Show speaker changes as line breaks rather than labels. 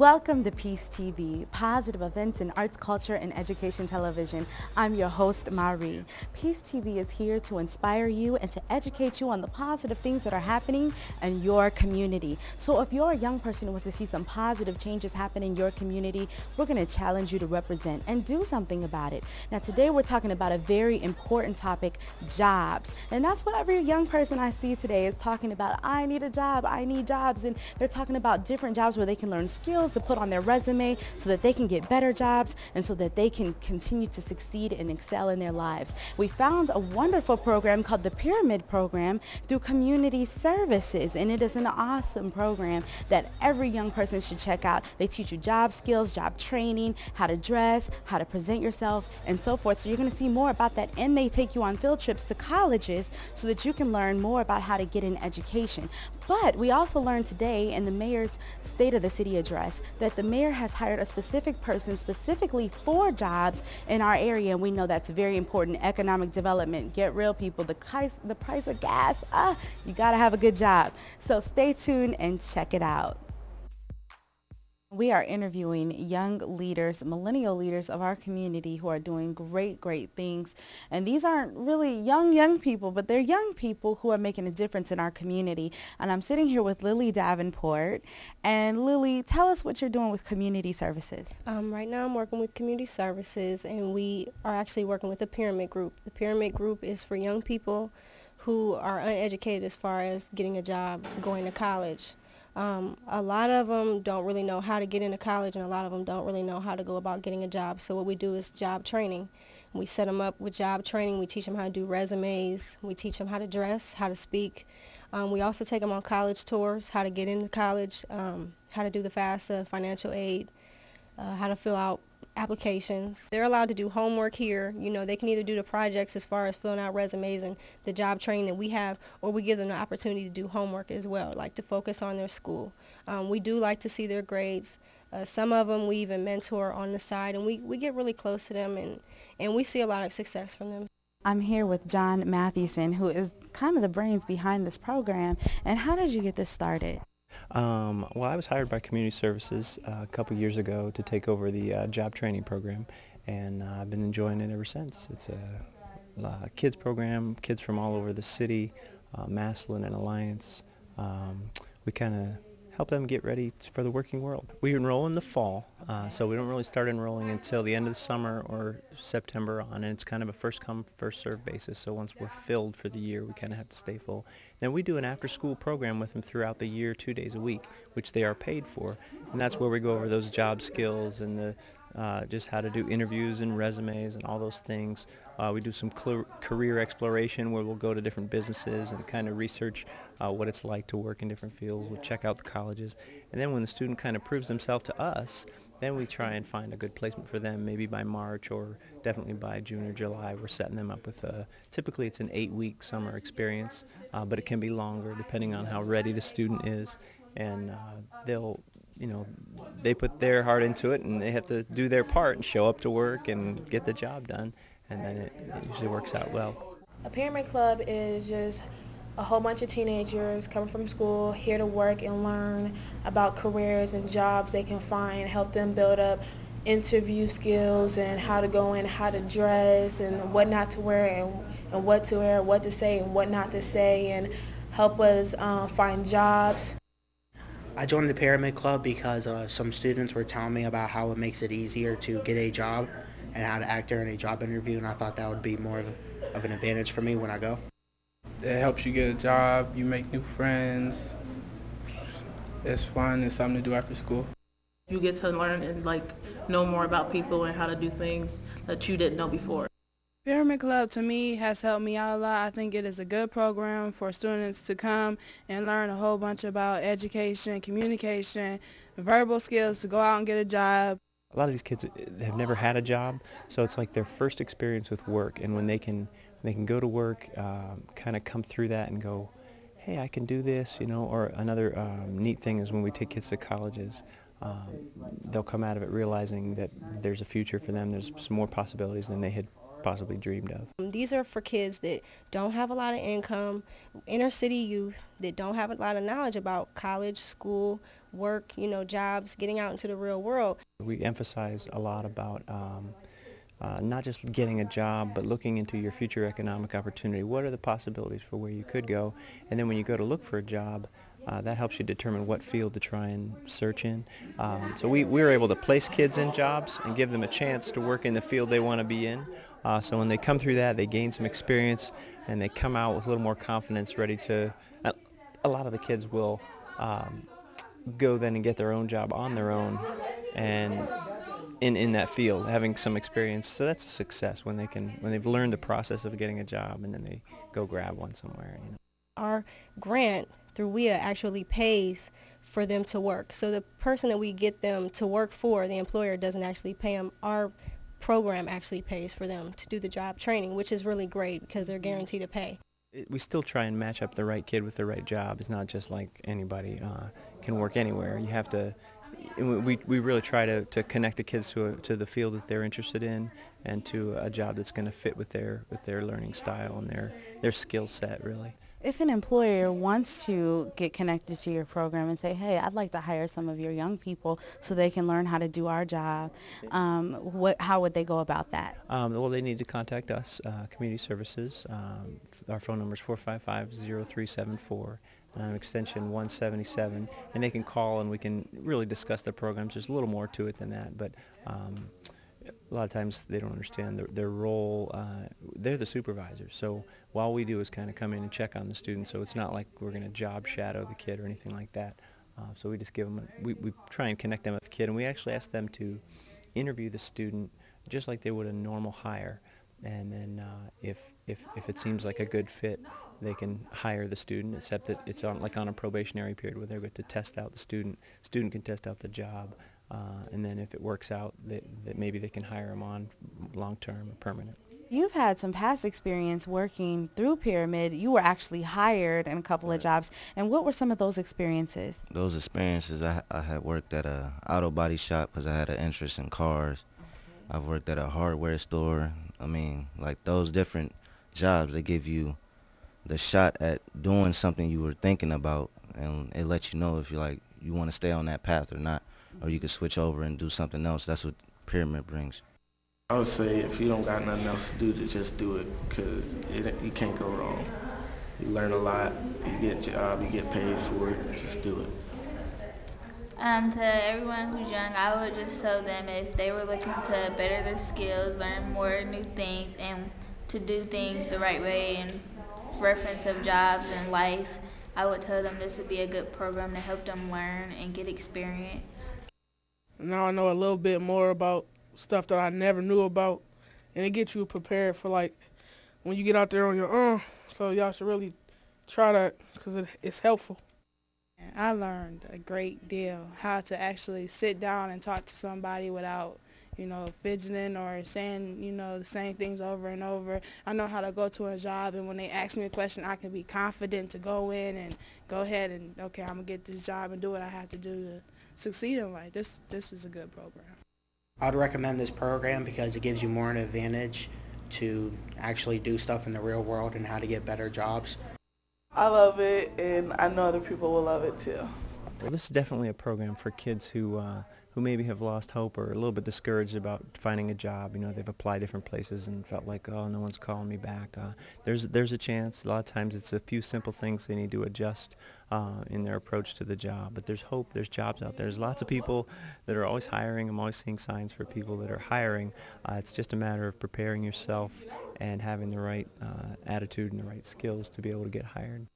Welcome to Peace TV, positive events in arts, culture, and education television. I'm your host, Marie. Peace TV is here to inspire you and to educate you on the positive things that are happening in your community. So if you're a young person who wants to see some positive changes happen in your community, we're going to challenge you to represent and do something about it. Now today we're talking about a very important topic, jobs. And that's what every young person I see today is talking about. I need a job, I need jobs. And they're talking about different jobs where they can learn skills to put on their resume so that they can get better jobs and so that they can continue to succeed and excel in their lives. We found a wonderful program called the Pyramid Program through Community Services, and it is an awesome program that every young person should check out. They teach you job skills, job training, how to dress, how to present yourself, and so forth. So you're going to see more about that, and they take you on field trips to colleges so that you can learn more about how to get an education. But we also learned today in the mayor's State of the City address that the mayor has hired a specific person specifically for jobs in our area, and we know that's very important. Economic development. Get real, people. The price of gas, you got to have a good job. So stay tuned and check it out. We are interviewing young leaders, millennial leaders of our community who are doing great things. And these aren't really young people, but they're young people who are making a difference in our community. And I'm sitting here with Lily Davenport. And Lily, tell us what you're doing with community services.
Right now I'm working with community services, and we are actually working with the Pyramid Group. The Pyramid Group is for young people who are uneducated as far as getting a job, going to college. A lot of them don't really know how to get into college, and a lot of them don't really know how to go about getting a job. So what we do is job training. We set them up with job training. We teach them how to do resumes. We teach them how to dress, how to speak. We also take them on college tours, how to get into college, how to do the FAFSA, financial aid, how to fill out applications. They're allowed to do homework here. You know, they can either do the projects as far as filling out resumes and the job training that we have, or we give them the opportunity to do homework as well, like to focus on their school. We do like to see their grades. Some of them we even mentor on the side, and we get really close to them, and we see a lot of success from them.
I'm here with John Mathewson, who is kind of the brains behind this program. And how did you get this started?
Well, I was hired by Community Services a couple years ago to take over the job training program, and I've been enjoying it ever since. It's a kids program, kids from all over the city, Maslin and Alliance. We kind of help them get ready for the working world. We enroll in the fall, so we don't really start enrolling until the end of the summer or September on, and it's kind of a first-come, first-served basis, so once we're filled for the year, we kind of have to stay full. Then we do an after-school program with them throughout the year, 2 days a week, which they are paid for, and that's where we go over those job skills and the just how to do interviews and resumes and all those things. We do some career exploration where we'll go to different businesses and kind of research what it's like to work in different fields. We'll check out the colleges. And then when the student kind of proves themselves to us, then we try and find a good placement for them, maybe by March or definitely by June or July. We're setting them up with typically it's an 8-week summer experience, but it can be longer depending on how ready the student is. And they put their heart into it, and they have to do their part and show up to work and get the job done, and then it usually works out well.
A Pyramid Club is just a whole bunch of teenagers coming from school here to work and learn about careers and jobs they can find, help them build up interview skills and how to go in, how to dress and what not to wear and what to wear, what to say and what not to say, and help us find jobs.
I joined the Pyramid Club because some students were telling me about how it makes it easier to get a job and how to act during a job interview, and I thought that would be more of an advantage for me when I go.
It helps you get a job, you make new friends. It's fun, it's something to do after school.
You get to learn and know more about people and how to do things that you didn't know before.
Pyramid Club to me has helped me out a lot. I think it is a good program for students to come and learn a whole bunch about education, communication, verbal skills to go out and get a job.
A lot of these kids have never had a job, so it's like their first experience with work, and when they can go to work, kind of come through that and go, hey, I can do this, or another neat thing is when we take kids to colleges, they'll come out of it realizing that there's a future for them, there's some more possibilities than they had possibly dreamed of.
These are for kids that don't have a lot of income, inner city youth that don't have a lot of knowledge about college, school, work, jobs, getting out into the real world.
We emphasize a lot about not just getting a job, but looking into your future economic opportunity. What are the possibilities for where you could go? And then when you go to look for a job, that helps you determine what field to try and search in. So we were able to place kids in jobs and give them a chance to work in the field they want to be in. So when they come through that, they gain some experience and they come out with a little more confidence, ready to, a lot of the kids will go then and get their own job on their own and in that field, having some experience. So that's a success when they've learned the process of getting a job and then they go grab one somewhere.
Our grant through WIA actually pays for them to work. So the person that we get them to work for, the employer doesn't actually pay them. Our program actually pays for them to do the job training, which is really great because they're guaranteed to pay.
We still try and match up the right kid with the right job. It's not just like anybody can work anywhere. You have to. We really try to connect the kids to the field that they're interested in and to a job that's going to fit with their learning style and their skill set, really.
If an employer wants to get connected to your program and say, hey, I'd like to hire some of your young people so they can learn how to do our job, how would they go about that?
Well, they need to contact us, Community Services. Our phone number is 455-0374, extension 177, and they can call and we can really discuss their programs. There's a little more to it than that, but a lot of times they don't understand their role. They're the supervisors, so all we do is kind of come in and check on the student, so it's not like we're going to job shadow the kid or anything like that. So we just give them, we try and connect them with the kid, and we actually ask them to interview the student just like they would a normal hire, and then if it seems like a good fit, they can hire the student, except that it's on a probationary period where they're going to test out the student. Student can test out the job. And then if it works out, that maybe they can hire them on long-term or permanent.
You've had some past experience working through Pyramid. You were actually hired in a couple of jobs. And what were some of those experiences?
Those experiences, I had worked at a auto body shop because I had an interest in cars. I've worked at a hardware store. I mean, like those different jobs, they give you the shot at doing something you were thinking about, and it lets you know if you want to stay on that path or not. Or you could switch over and do something else. That's what Pyramid brings.
I would say if you don't got nothing else to do, to just do it, because you can't go wrong. You learn a lot, you get a job, you get paid for it, just do it.
To everyone who's young, I would just tell them if they were looking to better their skills, learn more new things, and to do things the right way in reference of jobs and life, I would tell them this would be a good program to help them learn and get experience.
Now I know a little bit more about stuff that I never knew about, and it gets you prepared for when you get out there on your own. So y'all should really try that because it's helpful. I learned a great deal how to actually sit down and talk to somebody without fidgeting or saying, the same things over and over. I know how to go to a job, and when they ask me a question, I can be confident to go in and go ahead and, okay, I'm going to get this job and do what I have to do to succeed in life. This is a good program.
I'd recommend this program because it gives you more an advantage to actually do stuff in the real world and how to get better jobs.
I love it, and I know other people will love it too.
Well, this is definitely a program for kids who maybe have lost hope or are a little bit discouraged about finding a job. They've applied different places and felt like, oh, no one's calling me back. There's a chance. A lot of times it's a few simple things they need to adjust in their approach to the job. But there's hope. There's jobs out there. There's lots of people that are always hiring. I'm always seeing signs for people that are hiring. It's just a matter of preparing yourself and having the right attitude and the right skills to be able to get hired.